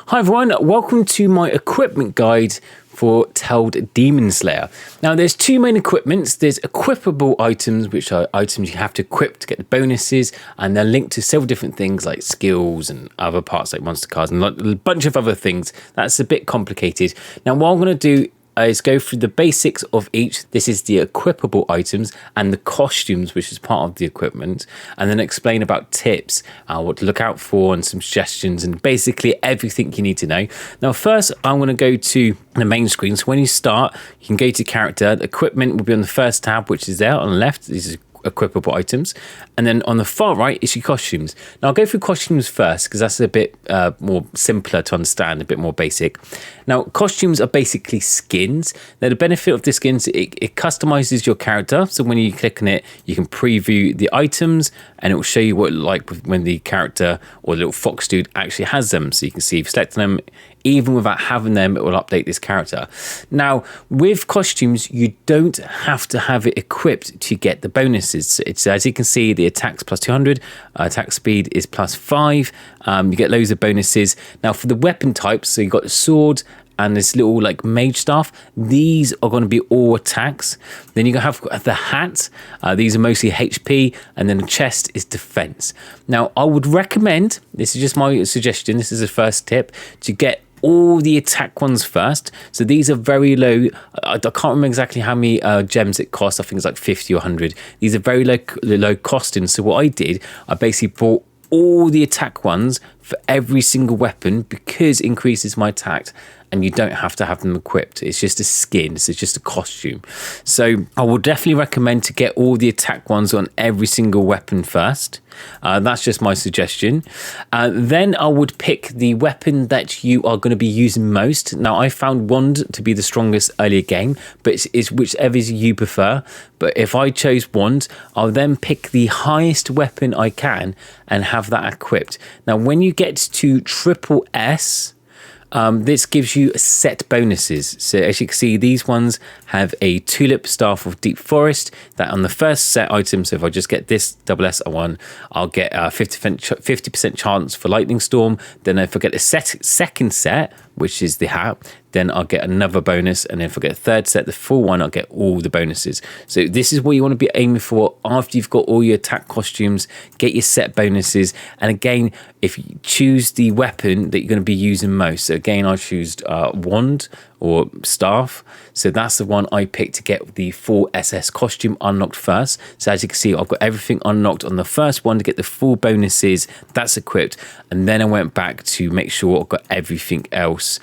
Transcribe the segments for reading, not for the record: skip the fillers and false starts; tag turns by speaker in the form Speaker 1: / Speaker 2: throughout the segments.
Speaker 1: Hi everyone, welcome to my equipment guide for Tailed Demon Slayer. Now there's two main equipments. There's equipable items, which are items you have to equip to get the bonuses, and they're linked to several different things like skills and other parts like monster cards and a bunch of other things. That's a bit complicated. Now what I'm going to do is go through the basics of each. This is the equipable items and the costumes, which is part of the equipment, and then explain about tips, what to look out for, and some suggestions, and basically everything you need to know. Now first I'm going to go to the main screen. So when you start, you can go to character. The equipment will be on the first tab, which is there on the left. This is equipable items, and then on the far right is your costumes. Now I'll go through costumes first because that's a bit more simpler to understand, a bit more basic. Now costumes are basically skins. Now the benefit of the skins, it customizes your character, so when you click on it you can preview the items and it will show you what it like when the character or the little fox dude actually has them, so you can see if you select them, even without having them, it will update this character. Now, with costumes, you don't have to have it equipped to get the bonuses. It's, as you can see, the attack's plus 200, attack speed is plus 5. You get loads of bonuses. Now, for the weapon types, so you've got the sword and this little like mage staff, these are going to be all attacks. Then you have the hat, these are mostly HP, and then the chest is defense. Now, I would recommend, this is just my suggestion, this is the first tip, to get all the attack ones first. So these are very low. I can't remember exactly how many gems it costs. I think it's like 50 or 100. These are very low costing. So what I did, I basically bought all the attack ones for every single weapon because it increases my attack, and you don't have to have them equipped. It's just a skin, so it's just a costume. So I would definitely recommend to get all the attack ones on every single weapon first. That's just my suggestion. Then I would pick the weapon that you are going to be using most. Now I found wand to be the strongest earlier game, but it's whichever you prefer. But if I chose wand, I'll then pick the highest weapon I can and have that equipped. Now when you get to triple S, this gives you set bonuses. So as you can see, these ones have a tulip staff of deep forest that on the first set item. So if I just get this double S1, I'll get a 50% chance for lightning storm. Then if I get the second set, which is the hat, then I'll get another bonus. And then if I get a third set, the full one, I'll get all the bonuses. So this is what you want to be aiming for after you've got all your attack costumes, get your set bonuses. And again, if you choose the weapon that you're going to be using most. So again, I choose wand or staff. So that's the one I picked to get the full SS costume unlocked first. So as you can see, I've got everything unlocked on the first one to get the full bonuses. That's equipped. And then I went back to make sure I've got everything else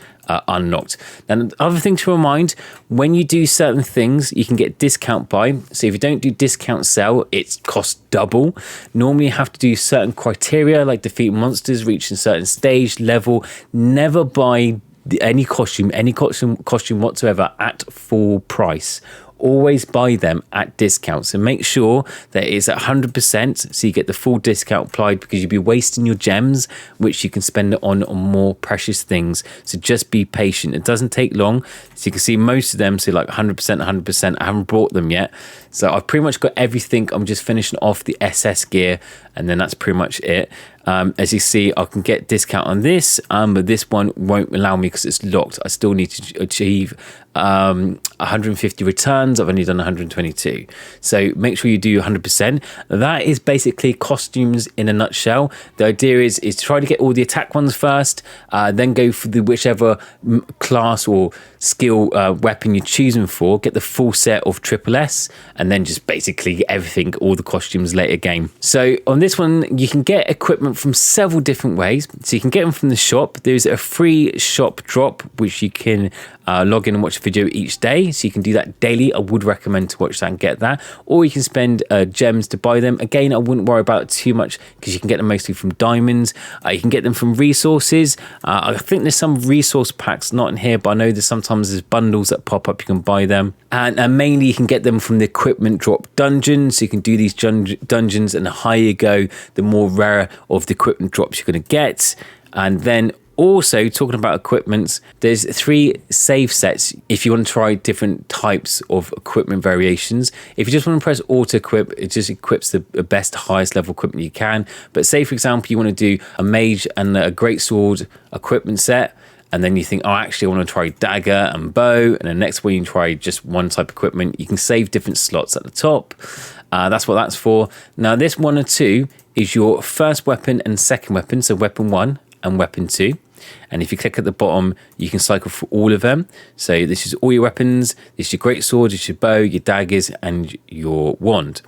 Speaker 1: unlocked. Now, the other thing to remind, when you do certain things, you can get discount buy. So if you don't do discount sell, it costs double. Normally you have to do certain criteria like defeat monsters, reach a certain stage, level. Never buy any costume whatsoever at full price. Always buy them at discount. So make sure that it's at 100% so you get the full discount applied, because you'll be wasting your gems, which you can spend it on more precious things. So just be patient. It doesn't take long. So you can see most of them, so like 100%. I haven't brought them yet. So I've pretty much got everything. I'm just finishing off the SS gear, and then that's pretty much it. As you see, I can get discount on this, but this one won't allow me because it's locked. I still need to achieve 150 returns. I've only done 122. So make sure you do 100%. That is basically costumes in a nutshell. The idea is try to get all the attack ones first, then go for the whichever class or skill weapon you're choosing for, get the full set of triple S, and then just basically everything, all the costumes later game. So on this one, you can get equipment from several different ways. So you can get them from the shop. There's a free shop drop, which you can log in and watch a video each day. So you can do that daily. I would recommend to watch that and get that. Or you can spend gems to buy them. Again, I wouldn't worry about it too much because you can get them mostly from diamonds. You can get them from resources. I think there's some resource packs not in here, but I know there's bundles that pop up. You can buy them. And mainly you can get them from the equipment drop dungeons. So you can do these dungeons, and the higher you go, the more rare of the equipment drops you're going to get. And then Also, talking about equipments, there's 3 save sets if you want to try different types of equipment variations. If you just want to press auto equip, it just equips the best, highest level equipment you can. But say, for example, you want to do a mage and a greatsword equipment set, and then you think, oh, actually, I want to try dagger and bow, and the next one you try just one type of equipment. You can save different slots at the top. That's what that's for. Now, this 1 and 2 is your first weapon and second weapon, so weapon 1 and weapon 2. And if you click at the bottom, you can cycle through all of them. So this is all your weapons. This is your greatsword, this is your bow, your daggers, and your wand.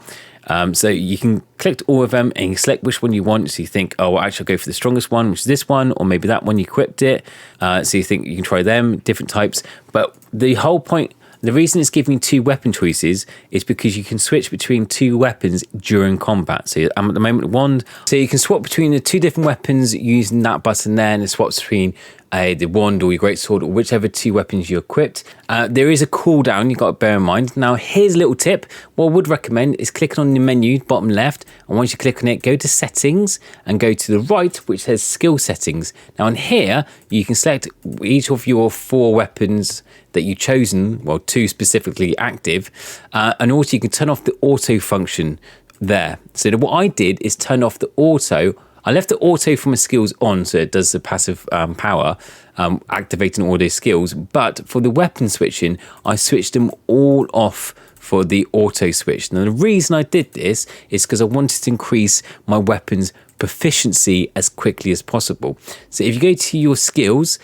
Speaker 1: So you can click all of them and you select which one you want. So you think, oh, well, actually I'll go for the strongest one, which is this one, or maybe that one, you equipped it. So you think you can try them, different types. But the whole point, the reason it's giving you 2 weapon choices is because you can switch between 2 weapons during combat. So I'm at the moment wand. So you can swap between the 2 different weapons using that button there, and it swaps between the wand or your greatsword or whichever 2 weapons you equipped. There is a cooldown you've got to bear in mind. Now, here's a little tip. What I would recommend is clicking on the menu, bottom left, and once you click on it, go to settings and go to the right, which says skill settings. Now, in here, you can select each of your 4 weapons that you've chosen, well, 2 specifically active, and also you can turn off the auto function there. So what I did is turn off the auto. I left the auto from my skills on, so it does the passive power, activating all those skills. But for the weapon switching, I switched them all off for the auto switch. Now, the reason I did this is because I wanted to increase my weapons proficiency as quickly as possible. So if you go to your skills,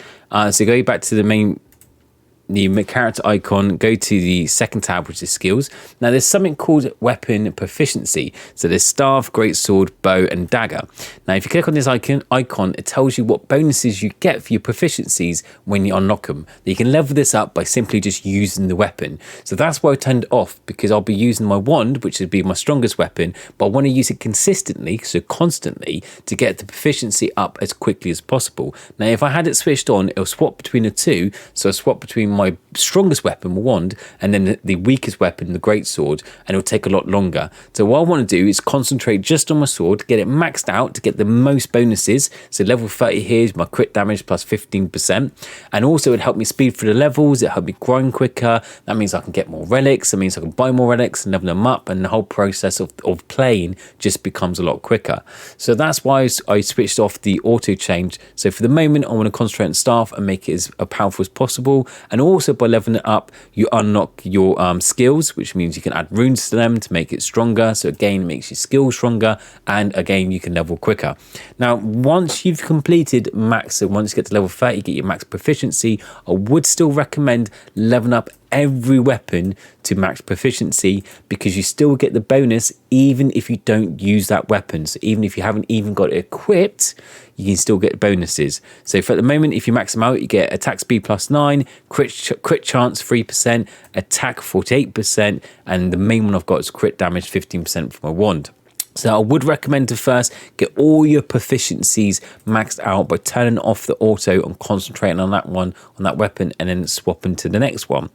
Speaker 1: so go back to the character icon, go to the second tab, which is skills. Now there's something called weapon proficiency. So there's staff, greatsword, bow, and dagger. Now if you click on this icon, it tells you what bonuses you get for your proficiencies when you unlock them. You can level this up by simply just using the weapon. So that's why I turned it off, because I'll be using my wand, which would be my strongest weapon, but I want to use it consistently, so constantly, to get the proficiency up as quickly as possible. Now if I had it switched on, it'll swap between the 2. So I swap between my strongest weapon, my wand, and then the weakest weapon, the greatsword, and it'll take a lot longer. So what I want to do is concentrate just on my sword, get it maxed out to get the most bonuses. So level 30 here is my crit damage plus 15%, and also it helped me speed through the levels, it helped me grind quicker. That means I can get more relics, that means I can buy more relics and level them up, and the whole process of playing just becomes a lot quicker. So that's why I switched off the auto change. So for the moment, I want to concentrate on staff and make it as powerful as possible. And also by leveling it up, you unlock your skills, which means you can add runes to them to make it stronger. So again, it makes your skills stronger, and again, you can level quicker. Now, once you've completed max, so once you get to level 30, get your max proficiency, I would still recommend leveling up every weapon to max proficiency, because you still get the bonus even if you don't use that weapon. So even if you haven't even got it equipped, you can still get bonuses. So for the moment, if you max them out, you get attack speed plus 9, crit chance 3%, attack 48%, and the main one I've got is crit damage 15% from my wand. So I would recommend to first get all your proficiencies maxed out by turning off the auto and concentrating on that one, on that weapon, and then swapping to the next one.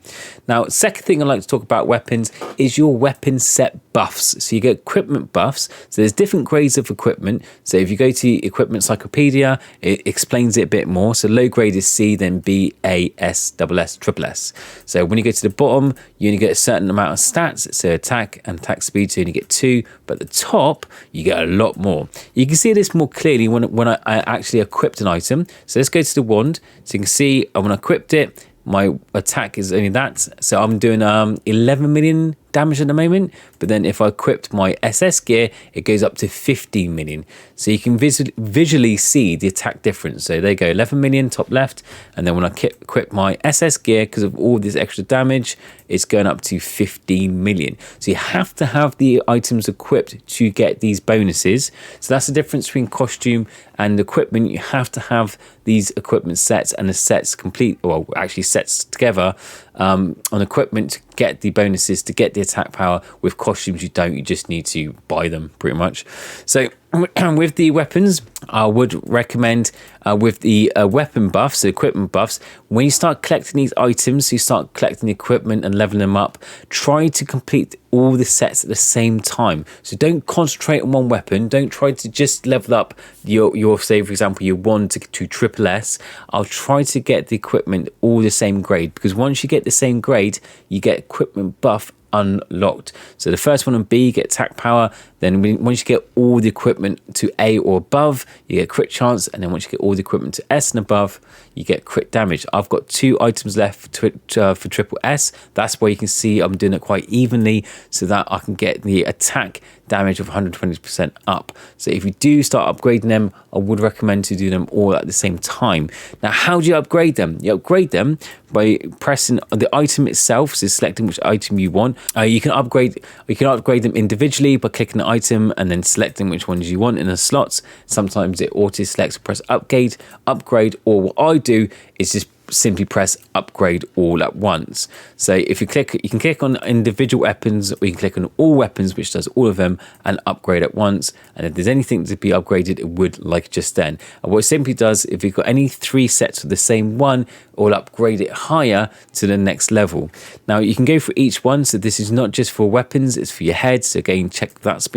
Speaker 1: Now, second thing I'd like to talk about weapons is your weapon set buffs. So you get equipment buffs. So there's different grades of equipment. So if you go to Equipment Encyclopedia, it explains it a bit more. So low grade is C, then B, A, S, SS, SSS. So when you go to the bottom, you only get a certain amount of stats. So attack and attack speed, so you only get 2. But at the top, you get a lot more. You can see this more clearly when I actually equipped an item. So let's go to the wand. So you can see when I equipped it, my attack is only that. So I'm doing 11 million damage at the moment, but then if I equipped my SS gear, it goes up to 15 million. So you can visually see the attack difference. So there you go, 11 million top left, and then when I equip my SS gear, because of all this extra damage, it's going up to 15 million. So you have to have the items equipped to get these bonuses. So that's the difference between costume and equipment. You have to have these equipment sets and the sets complete, or actually sets together on equipment to get the bonuses, to get the attack power. With costumes, you don't, you just need to buy them pretty much. So With the weapons, I would recommend with the weapon buffs, the equipment buffs, when you start collecting these items, you start collecting the equipment and leveling them up, try to complete all the sets at the same time. So don't concentrate on one weapon. Don't try to just level up your say, for example, your 1 to triple S. I'll try to get the equipment all the same grade, because once you get the same grade, you get equipment buff unlocked. So the first one on B, you get attack power. Then once you get all the equipment to A or above, you get crit chance. And then once you get all the equipment to S and above, you get crit damage. I've got 2 items left for triple S. That's where you can see I'm doing it quite evenly, so that I can get the attack damage of 120% up. So if you do start upgrading them, I would recommend to do them all at the same time. Now, how do you upgrade them? You upgrade them by pressing the item itself, so selecting which item you want. You can upgrade them individually by clicking the item and then selecting which ones you want in the slots. Sometimes it auto selects, press upgrade, or what I do is just simply press upgrade all at once. So if you can click on individual weapons, or you can click on all weapons, which does all of them, and upgrade at once. And if there's anything to be upgraded, it would, like just then. And what it simply does, if you've got any 3 sets of the same one, it will upgrade it higher to the next level. Now you can go for each one, so this is not just for weapons, it's for your head. So again, check that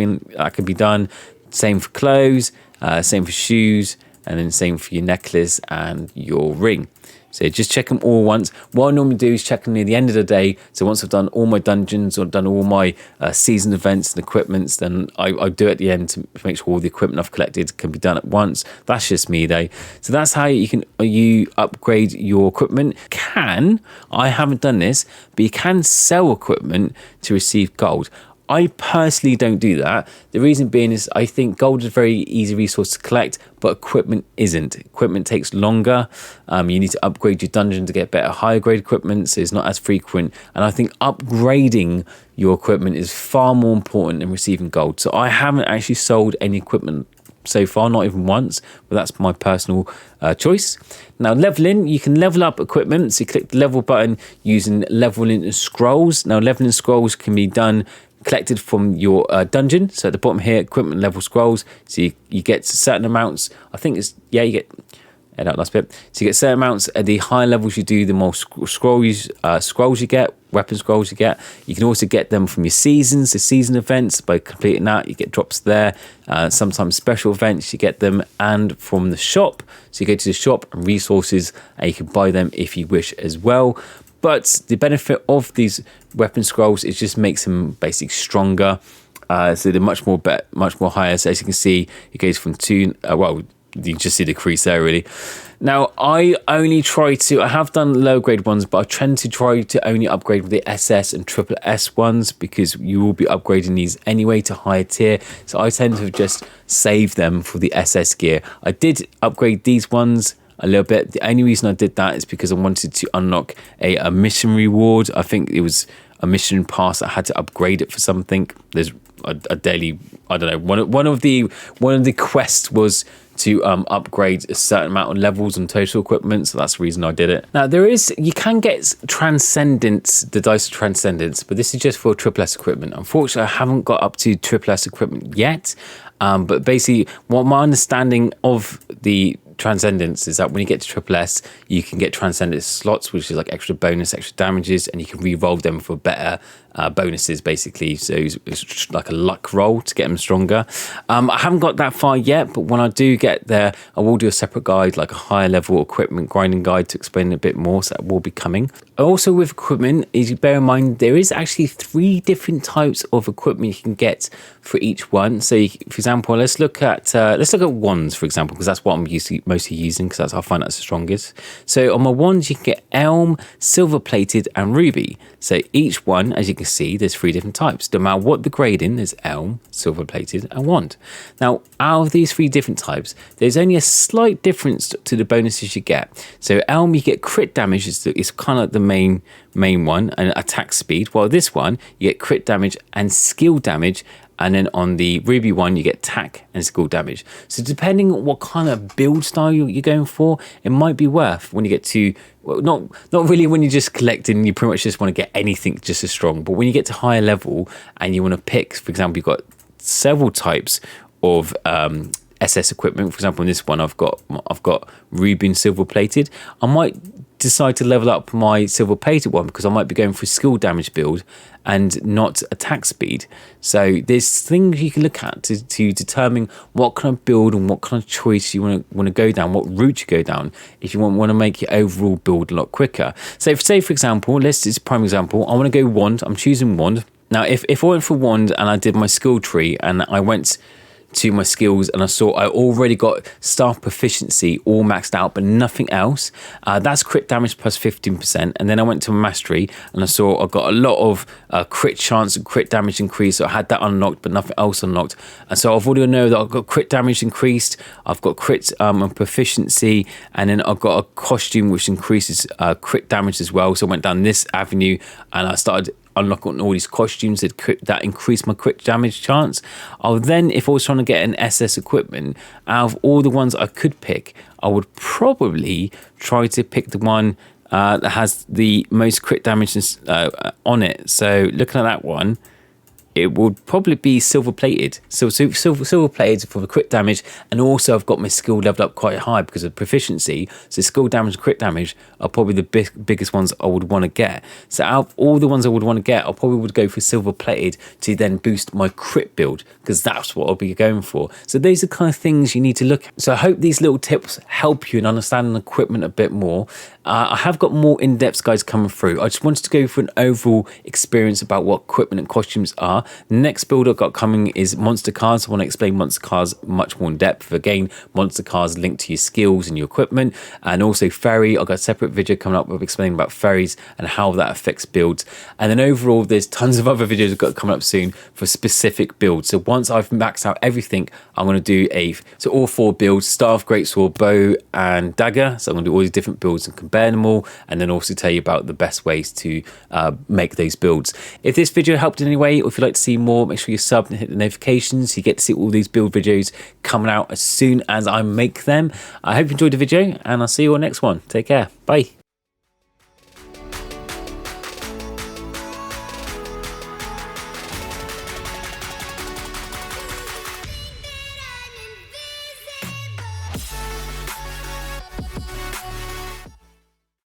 Speaker 1: can be done. Same for clothes, same for shoes, and then same for your necklace and your ring. So just check them all once. What I normally do is check them near the end of the day. So once I've done all my dungeons or done all my season events and equipments, then I do it at the end to make sure all the equipment I've collected can be done at once. That's just me though. So that's how you upgrade your equipment. I haven't done this, but you can sell equipment to receive gold. I personally don't do that. The reason being is I think gold is a very easy resource to collect, but equipment isn't. Equipment takes longer. You need to upgrade your dungeon to get better, higher grade equipment, so it's not as frequent. And I think upgrading your equipment is far more important than receiving gold. So I haven't actually sold any equipment so far, not even once, but that's my personal choice. Now leveling, you can level up equipment. So you click the level button using leveling scrolls. Now leveling scrolls can be done collected from your dungeon. So at the bottom here, equipment level scrolls. So you get certain amounts. I think it's, you get, that last bit. So you get certain amounts at the higher levels you do, the more scrolls you get, weapon scrolls you get. You can also get them from your seasons, the season events. By completing that, you get drops there. Sometimes special events, you get them, and from the shop. So you go to the shop and resources, and you can buy them if you wish as well. But the benefit of these weapon scrolls is just makes them basically stronger. So they're much more higher. So as you can see, it goes from 2. You just see the crease there really. Now I have done low grade ones, but I tend to try to only upgrade with the SS and triple S ones, because you will be upgrading these anyway to higher tier. So I tend to just save them for the SS gear. I did upgrade these ones a little bit. The only reason I did that is because I wanted to unlock a mission reward. I think it was a mission pass. I had to upgrade it for something. There's a daily, I don't know, one of the quests was to upgrade a certain amount of levels and total equipment, so that's the reason I did it. Now you can get Transendance, the dice of Transendance, but this is just for triple S equipment. Unfortunately, I haven't got up to triple S equipment yet, but basically what my understanding of the Transendance is that when you get to triple S, you can get Transendance slots, which is like extra bonus, extra damages, and you can re-roll them for better bonuses basically. So it's like a luck roll to get them stronger. I haven't got that far yet, but when I do get there, I will do a separate guide, like a higher level equipment grinding guide, to explain a bit more, so that will be coming. Also with equipment, is you bear in mind there is actually 3 different types of equipment you can get for each one. So for example, let's look at wands, for example, because that's what I'm mostly using, because I find that's the strongest. So on my wands, you can get elm, silver plated, and ruby. So each one, as you can see, there's 3 different types. No matter what the grade in, there's elm, silver plated, and wand. Now, out of these 3 different types, there's only a slight difference to the bonuses you get. So elm, you get crit damage, is kind of like the main one, and attack speed. While this one, you get crit damage and skill damage. And then on the ruby one, you get attack and skill damage. So depending on what kind of build style you're going for, it might be worth when you get to, well, not really when you're just collecting, you pretty much just want to get anything just as strong. But when you get to higher level and you want to pick, for example, you've got several types of SS equipment. For example, in this one, I've got Ruby and silver plated. I might decide to level up my silver plated one because I might be going for a skill damage build and not attack speed. So there's things you can look at to determine what kind of build and what kind of choice you want to go down, what route you go down if you want to make your overall build a lot quicker. So say for example, let's just prime example, I want to go wand. I'm choosing wand. Now if I went for wand and I did my skill tree and I went to my skills and I saw I already got staff proficiency all maxed out but nothing else, that's crit damage plus 15%. And then I went to mastery and I saw I got a lot of crit chance and crit damage increase, so I had that unlocked but nothing else unlocked. And so I've already know that I've got crit damage increased, I've got crit and proficiency, and then I've got a costume which increases crit damage as well. So I went down this avenue and I started unlocking all these costumes that increase my crit damage chance. I'll then, if I was trying to get an SS equipment, out of all the ones I could pick, I would probably try to pick the one that has the most crit damage on it. So looking at that one, it would probably be silver plated. So silver plated for the crit damage, and also I've got my skill leveled up quite high because of proficiency. So skill damage and crit damage are probably the biggest ones I would want to get. So out of all the ones I would want to get, I probably would go for silver plated to then boost my crit build, because that's what I'll be going for. So these are the kind of things you need to look at. So I hope these little tips help you in understanding equipment a bit more. I have got more in-depth guides coming through. I just wanted to go for an overall experience about what equipment and costumes are. The next build I've got coming is monster cards. I want to explain monster cards much more in depth. Again, monster cards linked to your skills and your equipment, and also fairy. I've got a separate video coming up with explaining about fairies and how that affects builds. And then overall, there's tons of other videos I've got coming up soon for specific builds. So once I've maxed out everything, I'm going to do all 4 builds: staff, greatsword, bow, and dagger. So I'm going to do all these different builds and compare them all, and then also tell you about the best ways to make those builds. If this video helped in any way, or if you'd like to see more, make sure you sub and hit the notifications so you get to see all these build videos coming out as soon as I make them. I hope you enjoyed the video, and I'll see you on the next one. Take care. Bye.